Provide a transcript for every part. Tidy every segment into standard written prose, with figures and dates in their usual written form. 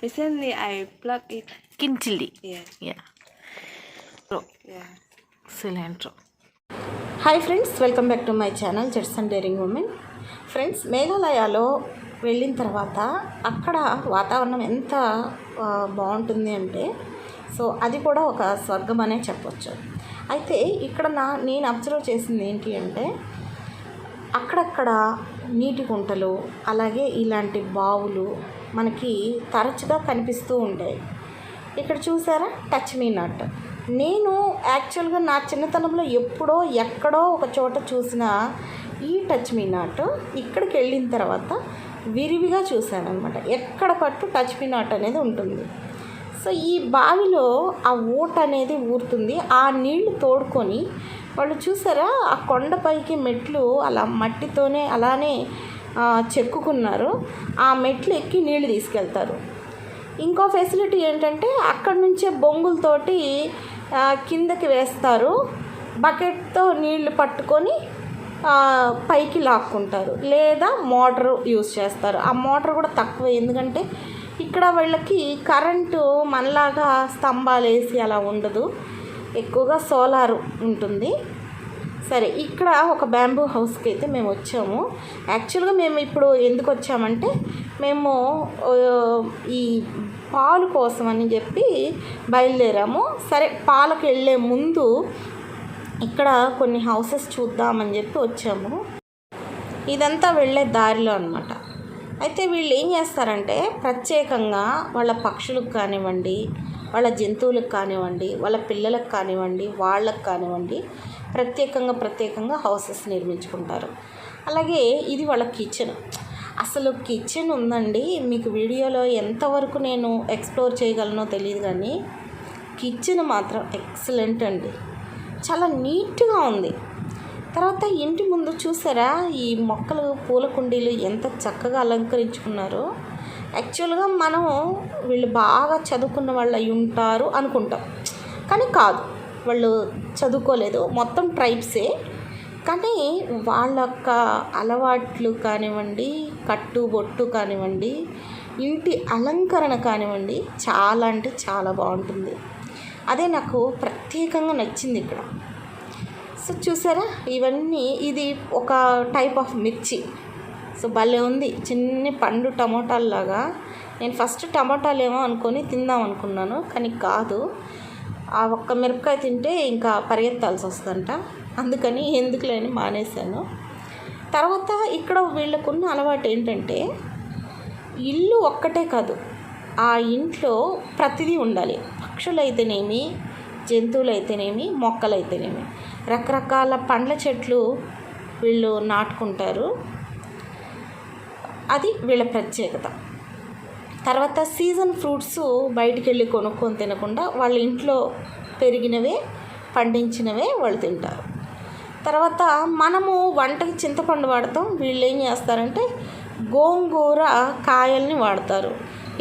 Recently, I plugged it. Green chili. Yeah. Cilantro. Hi friends, welcome back to my channel jets and daring women. Friends, మేఘాలయలో వెళ్ళిన తర్వాత అక్కడ వాతావరణం ఎంత బాగుంటుంది అంటే అది కూడా ఒక స్వర్గం అనే చెప్పొచ్చు. అయితే ఇక్కడ నేను అబ్జర్వ్ చేసింది ఏంటి అంటే అక్కడక్కడ నీటి గుంటలు, అలాగే ఇలాంటి బావులు మనకి తరచుగా కనిపిస్తూ ఉంటాయి. ఇక్కడ చూసారా, టచ్ మీ నాట్. నేను యాక్చువల్గా నా చిన్నతనంలో ఎప్పుడో ఎక్కడో ఒక చోట చూసిన ఈ టచ్ మీ నాట్ ఇక్కడికి వెళ్ళిన తర్వాత విరివిగా చూశాను అనమాట. ఎక్కడ పట్టు టచ్ మీ నాట్ అనేది ఉంటుంది. సో ఈ బావిలో ఆ ఊట అనేది ఊరుతుంది. ఆ నీళ్లు తోడుకొని వాళ్ళు చూసారా, ఆ కొండపైకి మెట్లు అలా మట్టితోనే అలానే చెక్కుకున్నారు. ఆ మెట్లు ఎక్కి నీళ్లు తీసుకెళ్తారు. ఇంకో ఫెసిలిటీ ఏంటంటే అక్కడి నుంచే బొంగులతోటి కిందకి వేస్తారు. బకెట్తో నీళ్లు పట్టుకొని పైకి లాక్కుంటారు, లేదా మోటార్ యూజ్ చేస్తారు. ఆ మోటార్ కూడా తక్కువ, ఎందుకంటే ఇక్కడ వీళ్ళకి కరెంటు మనలాగా స్తంభాలు వేసి అలా ఉండదు, ఎక్కువగా సోలార్ ఉంటుంది. సరే, ఇక్కడ ఒక బ్యాంబూ హౌస్కి అయితే మేము వచ్చాము. యాక్చువల్గా మేము ఇప్పుడు ఎందుకు వచ్చామంటే మేము ఈ పాలు కోసం అని చెప్పి బయలుదేరాము. సరే, పాలకు వెళ్ళే ముందు ఇక్కడ కొన్ని హౌసెస్ చూద్దామని చెప్పి వచ్చాము. ఇదంతా వెళ్ళే దారిలో అనమాట. అయితే వీళ్ళు ఏం చేస్తారంటే ప్రత్యేకంగా వాళ్ళ పక్షులకు కానివ్వండి, వాళ్ళ జంతువులకు కానివ్వండి, వాళ్ళ పిల్లలకు కానివ్వండి, వాళ్ళకు కానివ్వండి ప్రత్యేకంగా హౌసెస్ నిర్మించుకుంటారు. అలాగే ఇది వాళ్ళ కిచెన్. అసలు కిచెన్ ఉందండి, మీకు వీడియోలో ఎంతవరకు నేను ఎక్స్ప్లోర్ చేయగలనో తెలియదు, కానీ కిచెన్ మాత్రం ఎక్సలెంట్ అండి, చాలా నీట్గా ఉంది. తర్వాత ఇంటి ముందు చూసారా, ఈ మొక్కలు, పూల కుండీలు ఎంత చక్కగా అలంకరించుకున్నారో. యాక్చువల్గా మనం వీళ్ళు బాగా చదువుకున్న వాళ్ళు అయి ఉంటారు అనుకుంటాం, కానీ కాదు, వాళ్ళు చదువుకోలేదు, మొత్తం ట్రైబ్సే. కానీ వాళ్ళ యొక్క అలవాట్లు కానివ్వండి, కట్టుబొట్టు కానివ్వండి, ఇంటి అలంకరణ కానివ్వండి, చాలా అంటే చాలా బాగుంటుంది. అదే నాకు ప్రత్యేకంగా నచ్చింది ఇక్కడ. సో చూసారా, ఇవన్నీ ఇది ఒక టైప్ ఆఫ్ మిర్చి. సో భలే ఉంది, చిన్న పండు టమోటాల్లాగా. నేను ఫస్ట్ టమోటాలు ఏమో అనుకొని తిందాం అనుకున్నాను, కానీ కాదు, ఆ ఒక్క మిరపకాయ తింటే ఇంకా పరిగెత్తాల్సి వస్తుందంట, అందుకని ఎందుకులేని మానేశాను. తర్వాత ఇక్కడ వీళ్ళకున్న అలవాటు ఏంటంటే ఇల్లు ఒక్కటే కాదు, ఆ ఇంట్లో ప్రతిదీ ఉండాలి. పక్షులు అయితేనేమి, జంతువులు అయితేనేమి, మొక్కలు అయితేనేమి, రకరకాల పండ్ల చెట్లు వీళ్ళు నాటుకుంటారు. అది వీళ్ళ ప్రత్యేకత. తర్వాత సీజన్ ఫ్రూట్స్ బయటికి వెళ్ళి కొనుక్కొని తినకుండా వాళ్ళ ఇంట్లో పెరిగినవే, పండించినవే వాళ్ళు తింటారు. తర్వాత మనము వంటకి చింతపండు వాడతాం, వీళ్ళు ఏం చేస్తారంటే గోంగూర కాయల్ని వాడతారు.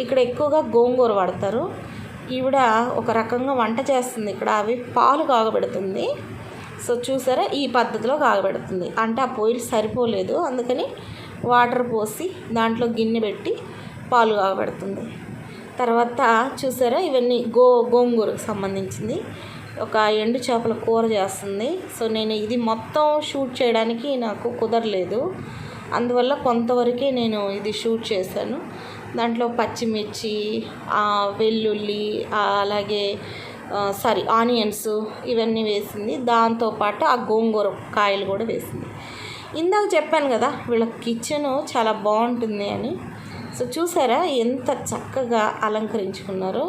ఇక్కడ ఎక్కువగా గోంగూర వాడతారు. ఈవిడ ఒక రకంగా వంట చేస్తుంది ఇక్కడ, అవి పాలు కాగబెడుతుంది. సో చూసారా, ఈ పద్ధతిలో కాగబెడుతుంది. అంటే ఆ పొయ్యిలు సరిపోలేదు, అందుకని వాటర్ పోసి దాంట్లో గిన్నె పెట్టి పాలు కాగబెడుతుంది. తర్వాత చూసారా, ఇవన్నీ గోంగూరకు సంబంధించింది. ఒక ఎండు చేపల కూర చేస్తుంది. సో నేను ఇది మొత్తం షూట్ చేయడానికి నాకు కుదరలేదు, అందువల్ల కొంతవరకే నేను ఇది షూట్ చేశాను. దాంట్లో పచ్చిమిర్చి, వెల్లుల్లి, అలాగే ఆనియన్స్ ఇవన్నీ వేసింది. దాంతోపాటు ఆ గోంగూర కాయలు కూడా వేసింది. ఇందాక చెప్పాను కదా వీళ్ళ కిచెను చాలా బాగుంటుంది అని. సో చూసారా, ఎంత చక్కగా అలంకరించుకున్నారో.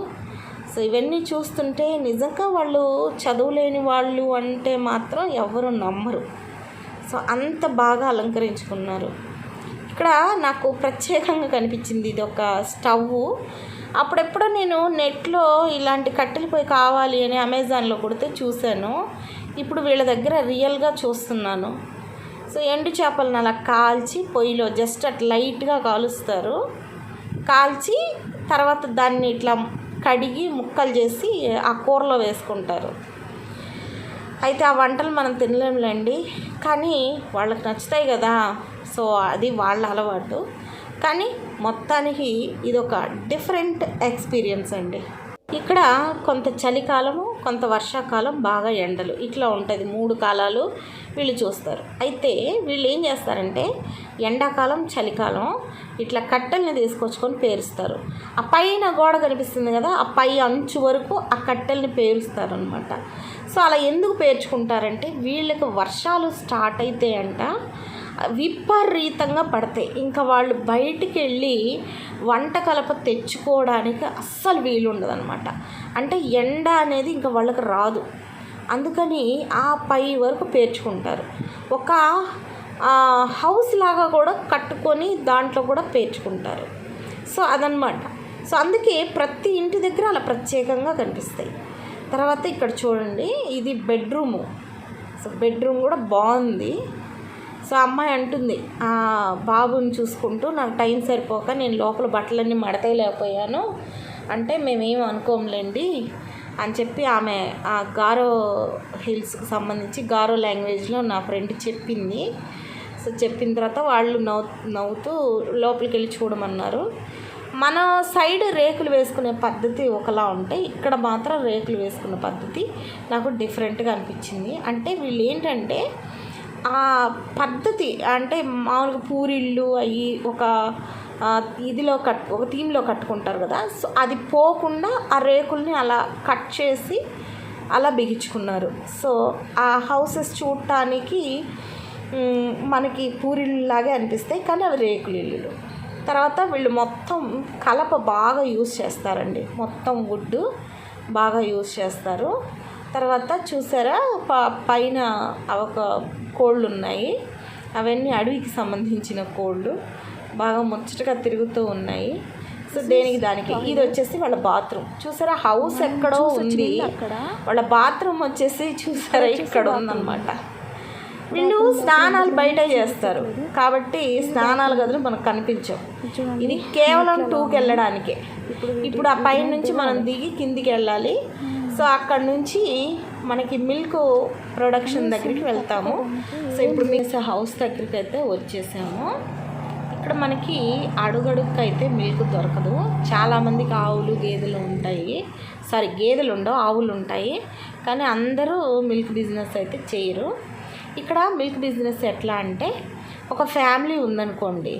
సో ఇవన్నీ చూస్తుంటే నిజంగా వాళ్ళు చదువులేని వాళ్ళు అంటే మాత్రం ఎవరు నమ్మరు. సో అంత బాగా అలంకరించుకున్నారు. ఇక్కడ నాకు ప్రత్యేకంగా కనిపించింది ఇది ఒక స్టవ్. అప్పుడెప్పుడో నేను నెట్లో ఇలాంటి కట్టెల పొయ్యి కావాలి అని అమెజాన్లో కొడితే చూశాను. ఇప్పుడు వీళ్ళ దగ్గర రియల్గా చూస్తున్నాను. సో ఎండు చేపలను అలా కాల్చి పొయ్యిలో జస్ట్ అట్లా లైట్గా కాలుస్తారు. కాల్చి తర్వాత దాన్ని ఇట్లా కడిగి ముక్కలు చేసి ఆ కూరలో వేసుకుంటారు. అయితే ఆ వంటలు మనం తినలేములేండి, కానీ వాళ్ళకి నచ్చుతాయి కదా. సో అది వాళ్ళ అలవాటు. కానీ మొత్తానికి ఇదొక డిఫరెంట్ ఎక్స్పీరియన్స్ అండి. ఇక్కడ కొంత చలికాలము, కొంత వర్షాకాలం, బాగా ఎండలు, ఇట్లా ఉంటుంది. 3 కాలాలు వీళ్ళు చూస్తారు. అయితే వీళ్ళు ఏం చేస్తారంటే ఎండాకాలం, చలికాలం ఇట్లా కట్టెల్ని తీసుకొచ్చుకొని పేరుస్తారు. ఆ పైన గోడ కనిపిస్తుంది కదా, ఆ పై అంచు వరకు ఆ కట్టెల్ని పేరుస్తారు అనమాట. సో అలా ఎందుకు పేర్చుకుంటారంటే వీళ్ళకి వర్షాలు స్టార్ట్ అయితే అంట విపరీతంగా పడతాయి. ఇంకా వాళ్ళు బయటికి వెళ్ళి వంట కలప తెచ్చుకోవడానికి అస్సలు వీలుండదు అనమాట. అంటే ఎండ అనేది ఇంకా వాళ్ళకి రాదు. అందుకని ఆ పై వరకు పేర్చుకుంటారు. ఒక హౌస్ లాగా కూడా కట్టుకొని దాంట్లో కూడా పేర్చుకుంటారు. సో అదనమాట. సో అందుకే ప్రతి ఇంటి దగ్గర అలా ప్రత్యేకంగా కనిపిస్తాయి. తర్వాత ఇక్కడ చూడండి, ఇది బెడ్రూము. సో బెడ్రూమ్ కూడా బాగుంది. సో అమ్మాయి అంటుంది, బాబుని చూసుకుంటూ నాకు టైం సరిపోక నేను లోపల బట్టలన్నీ మడతలేకపోయాను అంటే మేమేం అనుకోంలేండి అని చెప్పి ఆమె ఆ గారో హిల్స్కి సంబంధించి గారో లాంగ్వేజ్లో నా ఫ్రెండ్ చెప్పింది. సో చెప్పిన తర్వాత వాళ్ళు నవ్వుతూ లోపలికి వెళ్ళి చూడమన్నారు. మన సైడ్ రేకులు వేసుకునే పద్ధతి ఒకలా ఉంటే ఇక్కడ మాత్రం రేకులు వేసుకునే పద్ధతి నాకు డిఫరెంట్గా అనిపించింది. అంటే వీళ్ళు ఏంటంటే ఆ పద్ధతి అంటే మామూలుగా పూరిళ్ళు అవి ఒక ఒక థీమ్లో కట్టుకుంటారు కదా. సో అది పోకుండా ఆ రేకుల్ని అలా కట్ చేసి అలా బిగించుకున్నారు. సో ఆ హౌసెస్ చూడటానికి మనకి పూరిళ్ళలాగే అనిపిస్తాయి, కానీ అవి రేకులు ఇల్లులు. తర్వాత వీళ్ళు మొత్తం కలప బాగా యూజ్ చేస్తారండి. మొత్తం వుడ్ బాగా యూజ్ చేస్తారు. తర్వాత చూసారా పైన ఒక కోళ్ళు ఉన్నాయి. అవన్నీ అడవికి సంబంధించిన కోళ్ళు బాగా ముచ్చటగా తిరుగుతూ ఉన్నాయి. సో దేనికి దానికి. ఇది వచ్చేసి వాళ్ళ బాత్రూమ్. చూసారా హౌస్ ఎక్కడో ఉంది, వాళ్ళ బాత్రూమ్ వచ్చేసి చూసారా ఇక్కడ ఉందన్నమాట. వీళ్ళు స్నానాలు బయట చేస్తారు కాబట్టి స్నానాల గదులు మనకు కనిపించవు. ఇది కేవలం 2కి వెళ్ళడానికే. ఇప్పుడు ఆ పైన నుంచి మనం దిగి కిందికి వెళ్ళాలి. సో అక్కడ నుంచి మనకి మిల్క్ ప్రొడక్షన్ దగ్గరికి వెళ్తాము. సో ఇప్పుడు మేము హౌస్ దగ్గరికి అయితే వచ్చేసాము. ఇక్కడ మనకి అడుగడుగుకి అయితే మిల్క్ దొరకదు. చాలామందికి ఆవులు గేదెలు ఉంటాయి. గేదెలు ఉండవు, ఆవులు ఉంటాయి. కానీ అందరూ మిల్క్ బిజినెస్ అయితే చేయరు. ఇక్కడ మిల్క్ బిజినెస్ ఎట్లా అంటే ఒక ఫ్యామిలీ ఉందనుకోండి,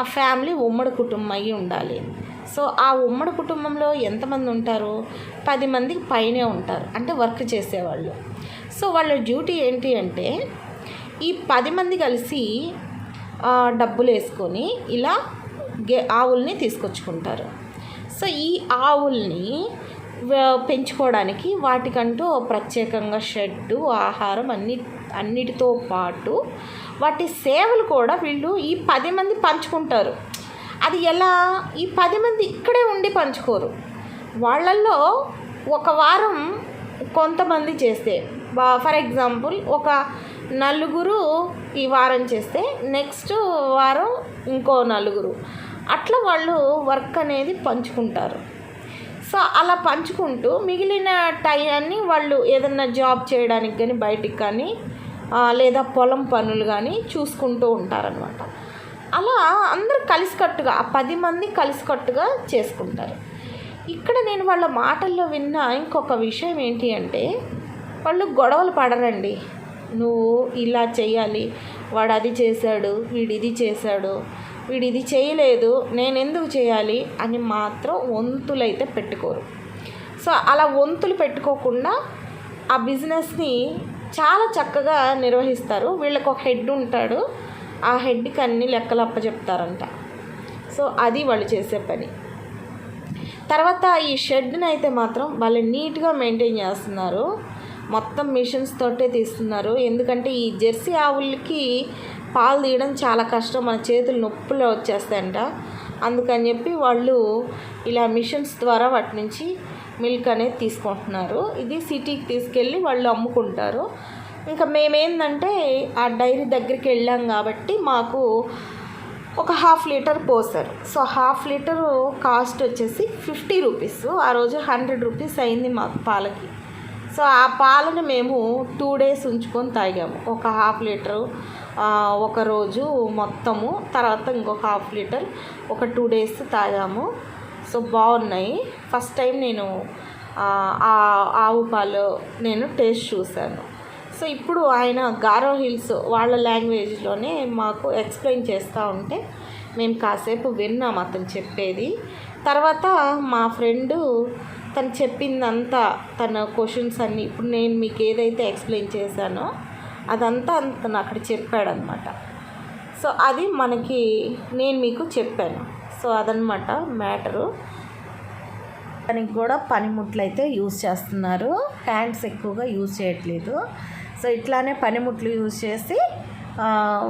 ఆ ఫ్యామిలీ ఉమ్మడి కుటుంబం అయ్యి ఉండాలి. సో ఆ ఉమ్మడి కుటుంబంలో ఎంతమంది ఉంటారు? 10 మందికి పైనే ఉంటారు, అంటే వర్క్ చేసేవాళ్ళు. సో వాళ్ళ డ్యూటీ ఏంటి అంటే ఈ 10 మంది కలిసి డబ్బులు వేసుకొని ఇలా ఆవుల్ని తీసుకొచ్చుకుంటారు. సో ఈ ఆవుల్ని పెంచుకోవడానికి వాటికంటూ ప్రత్యేకంగా షెడ్డు, ఆహారం అన్నిటితో పాటు వాటి సేవలు కూడా వీళ్ళు ఈ 10 మంది పంచుకుంటారు. అది ఎలా? ఈ 10 మంది ఇక్కడే ఉండి పంచుకోరు. వాళ్ళల్లో ఒక వారం కొంతమంది చేస్తే, ఫర్ ఎగ్జాంపుల్ ఒక 4 ఈ వారం చేస్తే నెక్స్ట్ వారం ఇంకో 4, అట్లా వాళ్ళు వర్క్ అనేది పంచుకుంటారు. సో అలా పంచుకుంటూ మిగిలిన టైంని వాళ్ళు ఏదన్నా జాబ్ చేయడానికి కానీ బయటికి కానీ లేదా పొలం పనులు కానీ చూసుకుంటూ ఉంటారనమాట. అలా అందరూ కలిసికట్టుగా 10 మంది కలిసికట్టుగా చేసుకుంటారు. ఇక్కడ నేను వాళ్ళ మాటల్లో విన్న ఇంకొక విషయం ఏంటి అంటే వాళ్ళు గొడవలు పడరండి. నువ్వు ఇలా చేయాలి, వాడు అది చేశాడు, వీడు ఇది చేశాడు, వీడు ఇది చేయలేదు, నేను ఎందుకు చేయాలి అని మాత్రం వంతులైతే పెట్టుకోరు. సో అలా వంతులు పెట్టుకోకుండా ఆ బిజినెస్ని చాలా చక్కగా నిర్వహిస్తారు. వీళ్ళకి ఒక హెడ్ ఉంటాడు, ఆ హెడ్కి అన్ని లెక్కలు అప్పచెప్తారంట. సో అది వాళ్ళు చేసే పని. తర్వాత ఈ షెడ్ని అయితే మాత్రం వాళ్ళు నీట్గా మెయింటైన్ చేస్తున్నారు. మొత్తం మిషన్స్ తోటే తీస్తున్నారు. ఎందుకంటే ఈ జెర్సీ ఆవులకి పాలు తీయడం చాలా కష్టం, మన చేతులు నొప్పులు వచ్చేస్తాయంట. అందుకని చెప్పి వాళ్ళు ఇలా మిషన్స్ ద్వారా వాటి నుంచి మిల్క్ అనేది తీసుకుంటున్నారు. ఇది సిటీకి తీసుకెళ్ళి వాళ్ళు అమ్ముకుంటారు. ఇంకా మేమేందంటే ఆ డైరీ దగ్గరికి వెళ్ళాం కాబట్టి మాకు ఒక 1/2 లీటర్ పోసారు. సో 1/2 లీటరు కాస్ట్ వచ్చేసి 50 రూపీస్. ఆ రోజు 100 రూపీస్ అయింది మాకు పాలకి. సో ఆ పాలను మేము 2 డేస్ ఉంచుకొని తాగాము. ఒక 1/2 లీటరు ఒకరోజు మొత్తము, తర్వాత ఇంకొక హాఫ్ లీటర్ ఒక 2 డేస్ తాగాము. సో బాగున్నాయి. ఫస్ట్ టైం నేను ఆవు పాలు నేను టేస్ట్ చూశాను. సో ఇప్పుడు ఆయన గారో హిల్స్ వాళ్ళ లాంగ్వేజ్లోనే మాకు ఎక్స్ప్లెయిన్ చేస్తూ ఉంటే మేము కాసేపు విన్నాం అతను చెప్పేది. తర్వాత మా ఫ్రెండు తను చెప్పిందంతా, తన క్వశ్చన్స్ అన్నీ ఇప్పుడు నేను మీకు ఏదైతే ఎక్స్ప్లెయిన్ చేశానో అదంతా తను అక్కడ చెప్పాడనమాట. సో అది నేను మీకు చెప్పాను. సో అదనమాట మ్యాటరు. దానికి కూడా పనిముట్లు అయితే యూజ్ చేస్తున్నారు, హ్యాండ్స్ ఎక్కువగా యూజ్ చేయట్లేదు. సో ఇట్లానే పనిముట్లు యూజ్ చేసి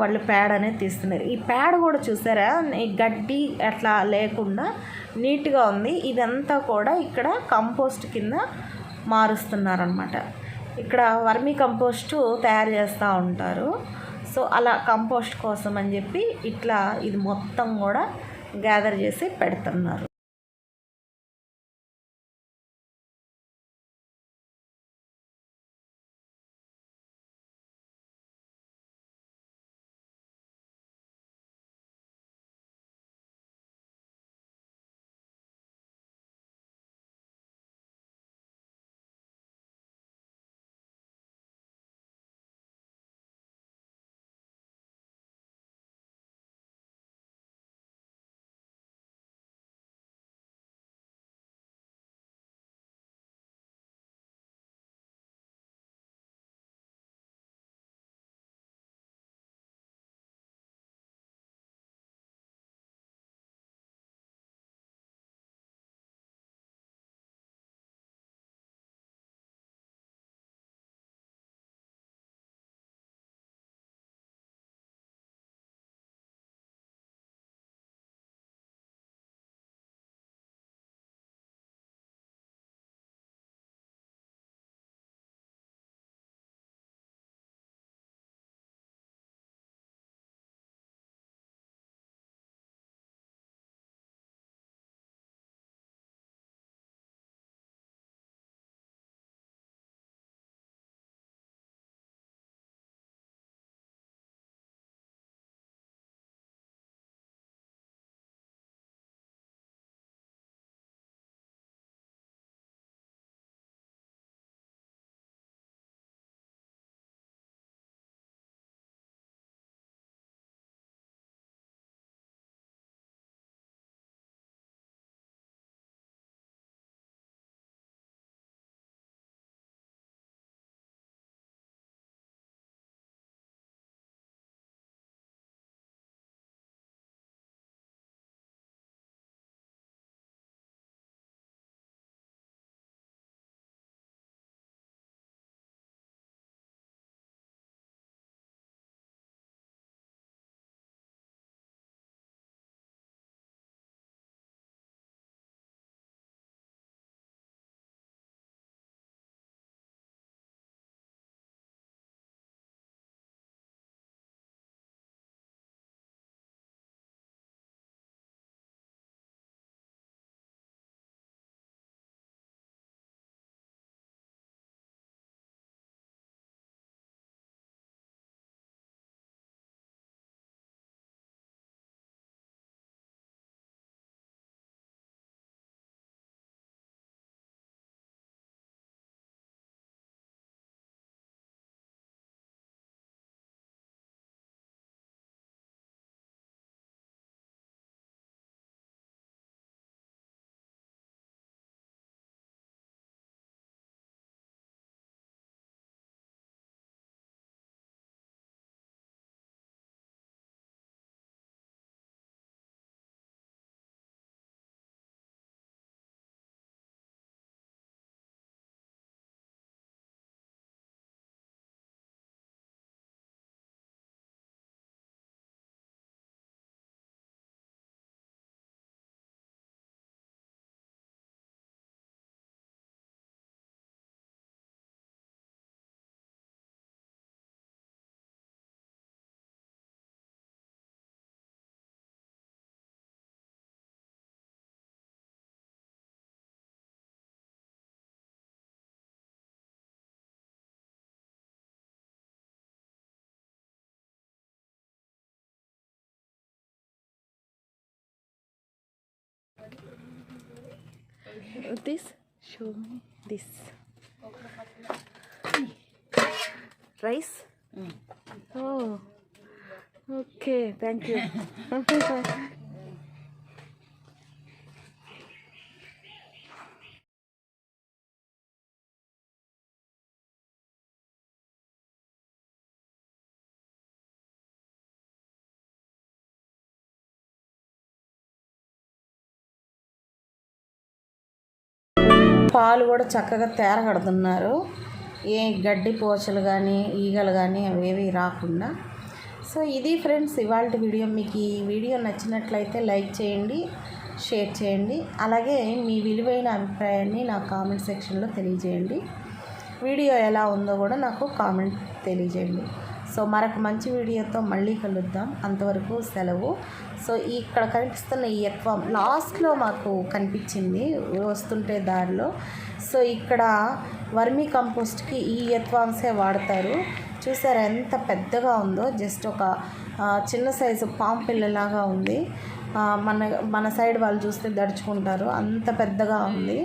వాళ్ళు ప్యాడ్ అనేది తీస్తున్నారు. ఈ ప్యాడ్ కూడా చూసారా, ఈ గడ్డి అట్లా లేకుండా నీట్గా ఉంది. ఇదంతా కూడా ఇక్కడ కంపోస్ట్ కింద మారుస్తున్నారనమాట. ఇక్కడ వర్మీ కంపోస్టు తయారు చేస్తూ ఉంటారు. సో అలా కంపోస్ట్ కోసం అని చెప్పి ఇట్లా ఇది మొత్తం కూడా గ్యాదర్ చేసి పెడుతున్నారు. This, show me this. Rice? Oh, okay, thank you. పాలు కూడా చక్కగా తేరగడుతున్నారు. ఏ గడ్డి పోచలు కానీ ఈగలు కానీ అవేవి రాకుండా. సో ఇది ఫ్రెండ్స్ ఇవాళ వీడియో. మీకు ఈ వీడియో నచ్చినట్లయితే లైక్ చేయండి, షేర్ చేయండి. అలాగే మీ విలువైన అభిప్రాయాన్ని నా కామెంట్ సెక్షన్లో తెలియజేయండి. వీడియో ఎలా ఉందో కూడా నాకు కామెంట్ తెలియజేయండి. సో మరొక మంచి వీడియోతో మళ్ళీ కలుద్దాం. అంతవరకు సెలవు. సో ఇక్కడ కనిపిస్తున్న ఈ ఎత్వం లాస్ట్లో మాకు కనిపించింది వస్తుంటే దారిలో. సో ఇక్కడ వర్మీ కంపోస్ట్కి ఈ ఎత్వాంసే వాడతారు. చూసారా ఎంత పెద్దగా ఉందో. జస్ట్ ఒక చిన్న సైజు పాము పిల్లలాగా ఉంది. మన సైడ్ వాళ్ళు చూస్తే దడుచుకుంటారు, అంత పెద్దగా ఉంది.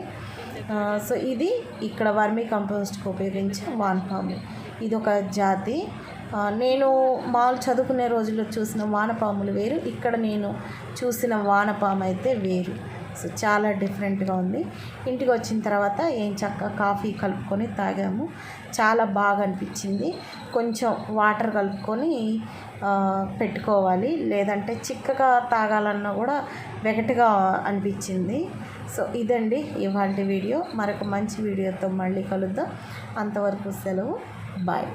సో ఇది ఇక్కడ వర్మీ కంపోస్ట్కి ఉపయోగించే వానపాము. ఇది ఒక జాతి. నేను మామూలు చదువుకునే రోజుల్లో చూసిన వానపాములు వేరు, ఇక్కడ నేను చూసిన వానపాము అయితే వేరు. సో చాలా డిఫరెంట్గా ఉంది. ఇంటికి వచ్చిన తర్వాత ఏం చక్కగా కాఫీ కలుపుకొని తాగాము. చాలా బాగా అనిపించింది. కొంచెం వాటర్ కలుపుకొని పెట్టుకోవాలి, లేదంటే చిక్కగా తాగాలన్నా కూడా వెగటుగా అనిపించింది. సో ఇదండి ఇవాళ వీడియో. మరొక మంచి వీడియోతో మళ్ళీ కలుద్దాం. అంతవరకు సెలవు. బాయ్.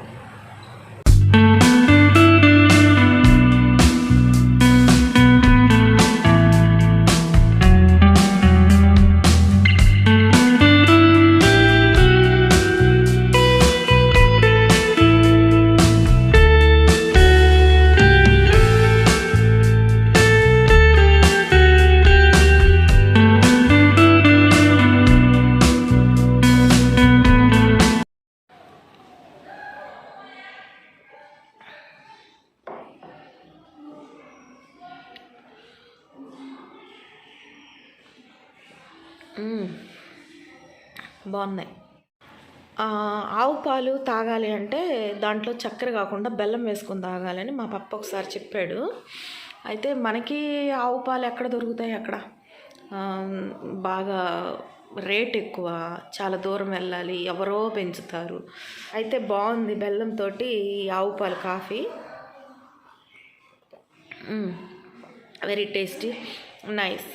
బాగున్నాయి. ఆవు పాలు తాగాలి అంటే దాంట్లో చక్కెర కాకుండా బెల్లం వేసుకొని తాగాలని మా పప్ప ఒకసారి చెప్పాడు. అయితే మనకి ఆవు పాలు ఎక్కడ దొరుకుతాయి? అక్కడ బాగా రేట్ ఎక్కువ, చాలా దూరం వెళ్ళాలి, ఎవరో పెంచుతారు. అయితే బాగుంది బెల్లంతో ఆవు పాలు కాఫీ. Very tasty, nice.